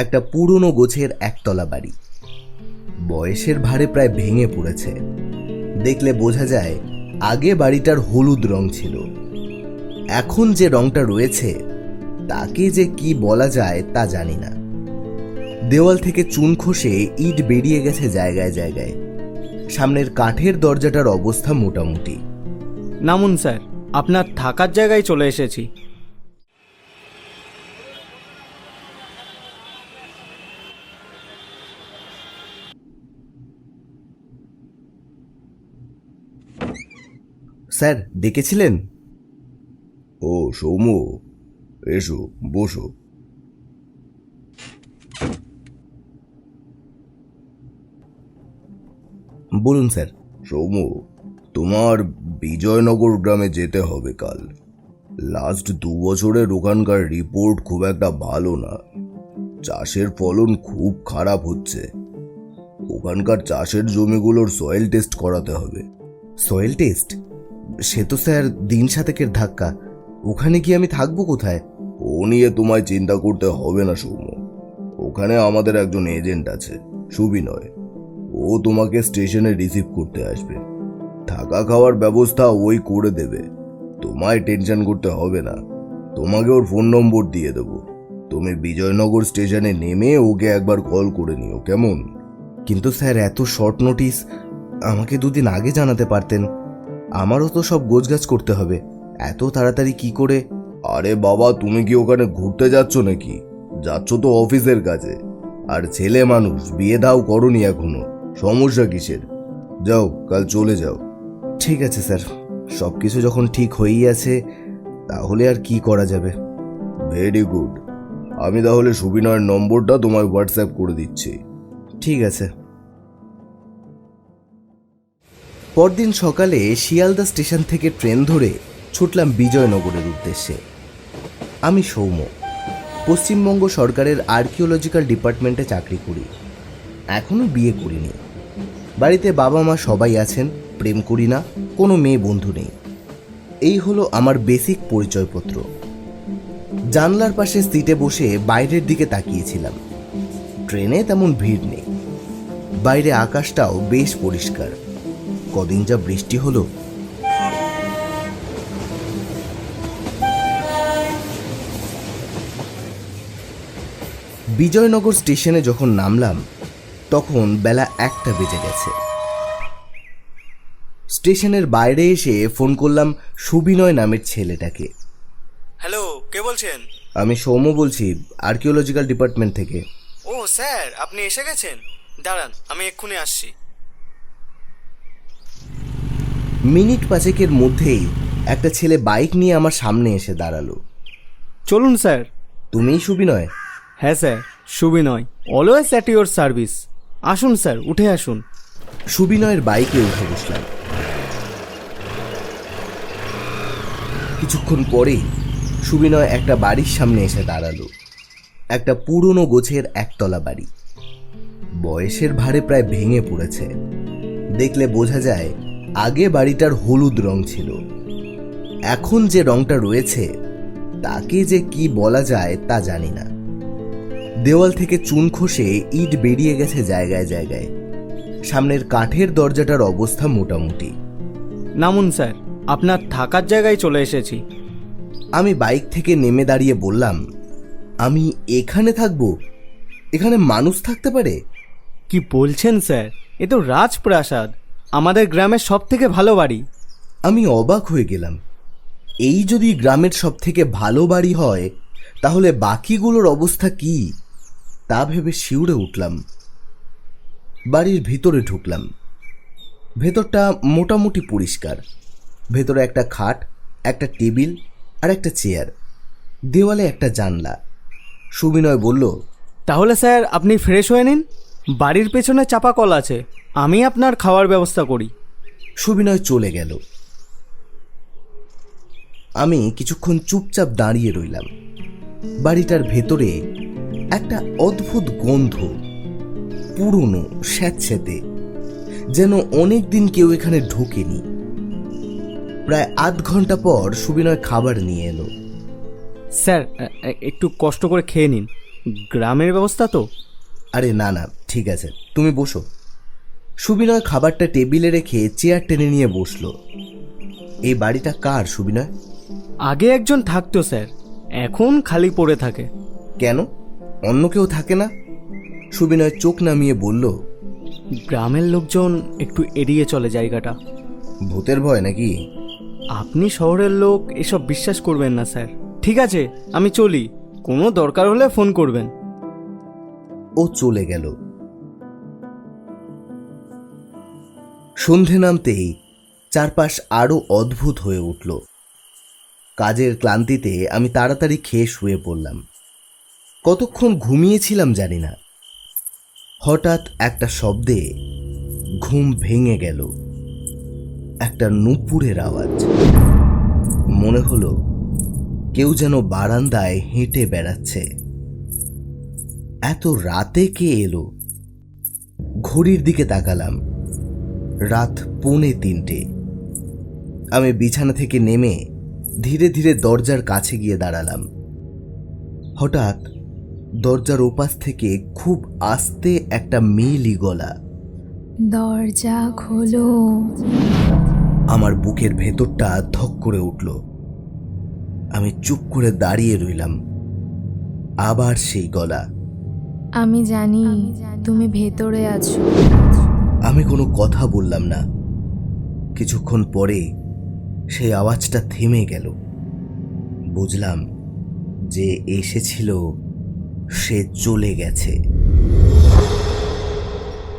একটা পুরনো গোছের একতলা বাড়ি, বয়সের ভারে প্রায় ভেঙে পড়েছে। দেখলে বোঝা যায় আগে বাড়িটার হলুদ রং ছিল, এখন যে রংটা রয়েছে তাকে যে কি বলা যায় তা জানি না। দেওয়াল থেকে চুন খসে ইট বেরিয়ে গেছে জায়গায় জায়গায়। সামনের কাঠের দরজাটার অবস্থা মোটামুটি। নামুন স্যার, আপনার থাকার জায়গায় চলে এসেছি। স্যার ডেকেছিলেন? ও সৌম্য, এসো বসো। বলুন স্যার। সৌম্য, তোমার বিজয়নগর গ্রামে যেতে হবে কাল। লাস্ট 2 বছরের ওখানকার রিপোর্ট খুব একটা ভালো না। চাষের ফলন খুব খারাপ হচ্ছে। ওখানকার চাষের জমিগুলোর সয়েল টেস্ট করাতে হবে। Soil test? সে তো স্যার দিন সাতেকের ধাক্কা, ওখানে গিয়ে আমি থাকবো কোথায়? ও নিয়ে তোমায় চিন্তা করতে হবে না সৌম্য। ওখানে আমাদের একজন এজেন্ট আছে, সুবিনয়। ও তোমাকে স্টেশনে রিসিভ করতে আসবে। থাকা খাওয়ার ব্যবস্থা ওই করে দেবে, তোমায় টেনশন করতে হবে না। তোমাকে ওর ফোন নম্বর দিয়ে দেবো। তুমি বিজয়নগর স্টেশনে নেমে ওকে একবার কল করে নিও, কেমন? কিন্তু স্যার এত শর্ট নোটিস, আমাকে 2 দিন আগে জানাতে পারতেন। আমারও তো সব গোছগাছ করতে হবে, এত তাড়াতাড়ি কি করে? আরে বাবা, তুমি কি ওখানে ঘুরতে যাচ্ছ নাকি? যাচ্ছ তো অফিসের কাজে। আর ছেলে মানুষ, বিয়ে দাও করনি এখনো, সমস্যা কিসের? যাও, কাল চলে যাও। ঠিক আছে স্যার, সব কিছু যখন ঠিক হয়েই আছে তাহলে আর কি করা যাবে। Very good. আমি তাহলে সুবিনয়ের নম্বরটা তোমায় হোয়াটসঅ্যাপ করে দিচ্ছি। ঠিক আছে। পরদিন সকালে শিয়ালদা স্টেশন থেকে ট্রেন ধরে ছুটলাম বিজয়নগরের উদ্দেশ্যে। আমি সৌম্য, পশ্চিমবঙ্গ সরকারের আর্কিওলজিক্যাল ডিপার্টমেন্টে চাকরি করি। এখনো বিয়ে করিনি। বাড়িতে বাবা মা সবাই আছেন, প্রেম করি না, কোনো মেয়ে বন্ধু নেই। এই হলো আমার বেসিক পরিচয়পত্র। জানলার পাশে সিটে বসে বাইরের দিকে তাকিয়েছিলাম। ট্রেনে তেমন ভিড় নেই, বাইরে আকাশটাও বেশ পরিষ্কার। কদিন যা বৃষ্টি হলো। বিজয়নগর স্টেশনে যখন নামলাম তখন বেলা 1টা বেজে গেছে। স্টেশনের বাইরে এসে ফোন করলাম সুবিনয় নামের ছেলেটাকে। হ্যালো, কে বলছেন? আমি সৌম্য বলছি, আর্কিওলজিক্যাল ডিপার্টমেন্ট থেকে। ও স্যার, আপনি এসে গেছেন? দাঁড়ান, আমি এক্ষুনি আসছি। মিনিট 5-এর মধ্যেই একটা ছেলে বাইক নিয়ে আমার সামনে এসে দাঁড়ালো। চলুন স্যার। তুমিই সুবিনয়? হ্যাঁ sir, Subinoy, always at your service. আসুন স্যার, উঠে আসুন। সুবিনয়ের বাইকে উঠে বসলাম। কিছুক্ষণ পরেই সুবিনয় একটা বাড়ির সামনে এসে দাঁড়ালো। একটা পুরনো গোছের একতলা বাড়ি, বয়সের ভারে প্রায় ভেঙে পড়েছে। দেখলে বোঝা যায় আগে বাড়িটার হলুদ রং ছিল, এখন যে রংটা রয়েছে তাকে যে কি বলা যায় তা জানি না। দেওয়াল থেকে চুন খসে ইট বেরিয়ে গেছে জায়গায় জায়গায়। সামনের কাঠের দরজাটার অবস্থা মোটামুটি। নামুন স্যার, আপনার থাকার জায়গায় চলে এসেছি। আমি বাইক থেকে নেমে দাঁড়িয়ে বললাম, আমি এখানে থাকবো? এখানে মানুষ থাকতে পারে? কি বলছেন স্যার? এ তো রাজপ্রাসাদ, আমাদের গ্রামের সব থেকে ভালো বাড়ি। আমি অবাক হয়ে গেলাম। এই যদি গ্রামের সব থেকে ভালো বাড়ি হয় তাহলে বাকিগুলোর অবস্থা কি তা ভেবে শিউরে উঠলাম। বাড়ির ভিতরে ঢুকলাম। ভেতরটা মোটামুটি পরিষ্কার। ভেতরে একটা খাট, একটা টেবিল আর একটা চেয়ার, দেওয়ালে একটা জানলা। সুবিনয় বলল, তাহলে স্যার আপনি ফ্রেশ হয়ে নিন, বাড়ির পেছনে চাপা কল আছে, আমি আপনার খাওয়ার ব্যবস্থা করি। সুবিনয় চলে গেল। আমি কিছুক্ষণ চুপচাপ দাঁড়িয়ে রইলাম। বাড়িটার ভেতরে একটা অদ্ভুত গন্ধ, পুরনো স্যাঁতস্যাঁতে, যেন অনেক দিন কেউ এখানে ঢোকেনি। প্রায় আধ ঘন্টা পর সুবিনয় খাবার নিয়ে এলো। স্যার একটু কষ্ট করে খেয়ে নিন। গ্রামের ব্যবস্থা তো? আরে না না, ঠিক আছে, তুমি বসো। সুবিনয় খাবারটা টেবিলে রেখে চেয়ার টেনে নিয়ে বসলো। এই বাড়িটা কার সুবিনয়? আগে একজন থাকতো স্যার, এখন খালি পড়ে থাকে। কেন, অন্য কেউ থাকে না? সুবিনয় চোখ নামিয়ে বলল, গ্রামের লোকজন একটু এড়িয়ে চলে জায়গাটা। ভূতের ভয় নাকি? আপনি শহরের লোক, এসব বিশ্বাস করবেন না স্যার। ঠিক আছে, আমি চলি, কোনো দরকার হলে ফোন করবেন। ও চলে গেল। সন্ধে নামতেই চারপাশ আরো অদ্ভুত হয়ে উঠল। কাজের ক্লান্তিতে আমি তাড়াতাড়ি খেয়ে শুয়ে পড়লাম। কতক্ষণ ঘুমিয়েছিলাম জানি না। হঠাৎ একটা শব্দে ঘুম ভেঙে গেল। একটা নূপুরের আওয়াজ। মনে হলো কেউ যেন বারান্দায় হেঁটে বেড়াচ্ছে। এত রাতে কে এলো? ঘড়ির দিকে তাকালাম, রাত 2:45। আমি বিছানা থেকে নেমে ধীরে ধীরে দরজার কাছে গিয়ে দাঁড়ালাম। হঠাৎ দরজার ওপাশ থেকে খুব আস্তে একটা মেয়েলি গলা, দরজা খোলো। আমার বুকের ভেতরটা ধক করে উঠল। আমি চুপ করে দাঁড়িয়ে রইলাম। আবার সেই গলা। আমি জানি তুমি ভেতরে আছো। আমি কোনো কথা বললাম না। কিছুক্ষণ পরে সেই আওয়াজটা থেমে গেল। বুঝলাম যে এসেছিল সে চলে গেছে।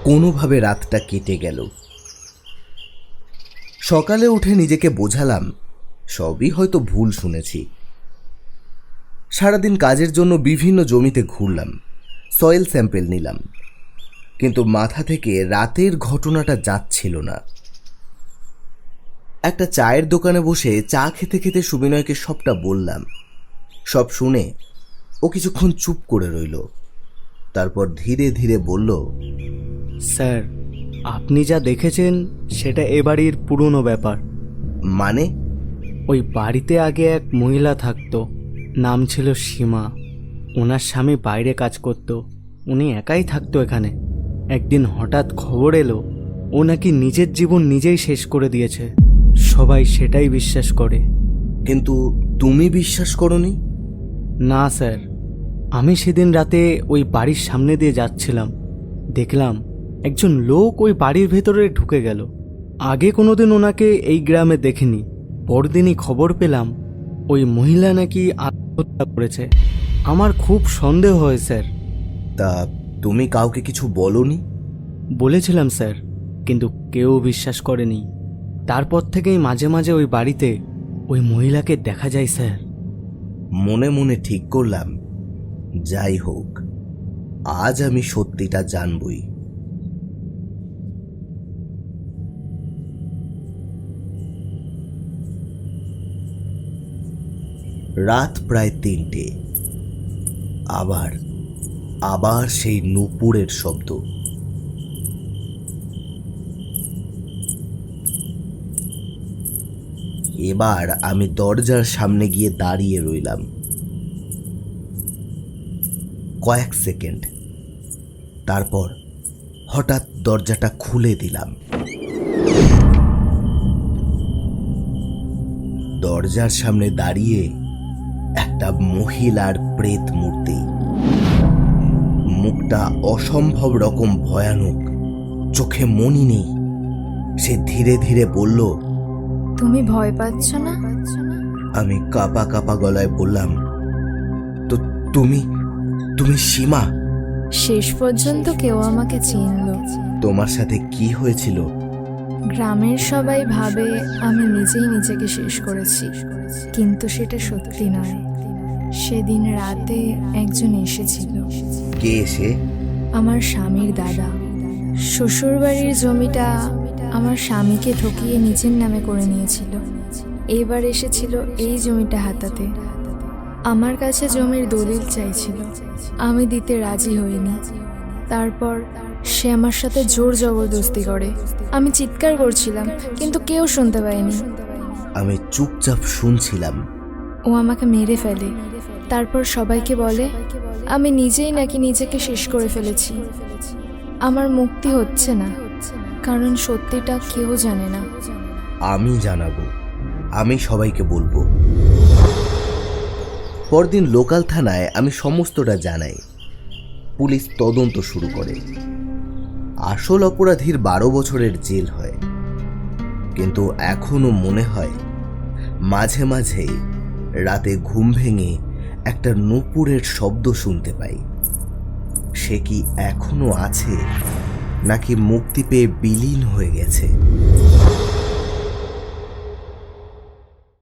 কোনোভাবে রাতটা কেটে গেল। সকালে উঠে নিজেকে বোঝালাম সবই হয়তো ভুল শুনেছি। সারাদিন কাজের জন্য বিভিন্ন জমিতে ঘুরলাম, সয়েল স্যাম্পেল নিলাম, কিন্তু মাথা থেকে রাতের ঘটনাটা যাচ্ছিল না। একটা চায়ের দোকানে বসে চা খেতে খেতে সুবিনয়কে সবটা বললাম। সব শুনে ও কিছুক্ষণ চুপ করে রইল। তারপর ধীরে ধীরে বলল, স্যার, আপনি যা দেখেছেন সেটা এ বাড়ির পুরনো ব্যাপার। মানে? ওই বাড়িতে আগে এক মহিলা থাকতো, নাম ছিল সীমা। ওনার স্বামী বাইরে কাজ করত, উনি একাই থাকতো এখানে। একদিন হঠাৎ খবর এলো ও নাকি নিজের জীবন নিজেই শেষ করে দিয়েছে। সবাই সেটাই বিশ্বাস করে। কিন্তু তুমি বিশ্বাস করনি? না স্যার, আমি সেদিন রাতে ওই বাড়ির সামনে দিয়ে যাচ্ছিলাম, দেখলাম একজন লোক ওই বাড়ির ভেতরে ঢুকে গেল। আগে কোনোদিন ওনাকে এই গ্রামে দেখিনি। পরদিনই খবর পেলাম ওই মহিলা নাকি আত্মহত্যা করেছে। আমার খুব সন্দেহ হয় স্যার। তা তুমি কাউকে কিছু বলনি? বলেছিলাম স্যার, কিন্তু কেউ বিশ্বাস করেনি। তারপর থেকেই মাঝে মাঝে ওই বাড়িতে ওই মহিলাকে দেখা যায় স্যার। মনে মনে ঠিক করলাম, যাই হোক, আজ আমি সত্যিটা জানবই। রাত প্রায় 3টে। আবার আবার সেই নূপুরের শব্দ। এবার আমি দরজার সামনে গিয়ে দাঁড়িয়ে রইলাম। কয়েক সেকেন্ড, তারপর হঠাৎ দরজাটা খুলে দিলাম। দরজার সামনে দাঁড়িয়ে একটা মহিলার প্রেত মূর্তি। মুখটা অসম্ভব রকম ভয়ানক, চোখে মনি নেই। সে ধীরে ধীরে বলল, তুমি ভয় পাচ্ছ না? আমি কাঁপা কাঁপা গলায় বললাম, তো তুমি তুমি সীমা? শেষ পর্যন্ত কেউ আমাকে চিনল। তোমার সাথে কি হয়েছিল? গ্রামের সবাই ভাবে আমি নিজেই নিজেকে শেষ করেছি, কিন্তু সেটা সত্যি নয়। সেদিন রাতে একজন এসেছিল। কে এসে? আমার স্বামীর দাদা। শ্বশুরবাড়ির জমিটা আমার স্বামীকে ঠকিয়ে নিজের নামে করে নিয়েছিল। এবার এসেছিল এই জমিটা হাতাতে। আমার কাছে জমির দলিল চাইছিল, আমি দিতে রাজি হইনি। তারপর সে আমার সাথে জোর জবরদস্তি করে। আমি চিৎকার করছিলাম, কিন্তু কেউ শুনতে পায়নি। আমি চুপচাপ শুনছিলাম। ও আমাকে মেরে ফেলে। তারপর সবাইকে বলে আমি নিজেই নাকি নিজেকে শেষ করে ফেলেছি। আমার মুক্তি হচ্ছে না, কারণ সত্যিটা কেউ জানে না। আমি জানাবো, আমি সবাইকে বলবো। পরদিন লোকাল থানায় আমি সমস্তটা জানাই। পুলিশ তদন্ত শুরু করে। আসল অপরাধীর 12 বছরের জেল হয়, কিন্তু এখনো মনে হয় মাঝে মাঝে রাতে ঘুম ভেঙে একটা নূপুরের শব্দ শুনতে পাই। সে কি এখনো আছে নাকি মুক্তি পেয়ে বিলীন হয়ে গেছে?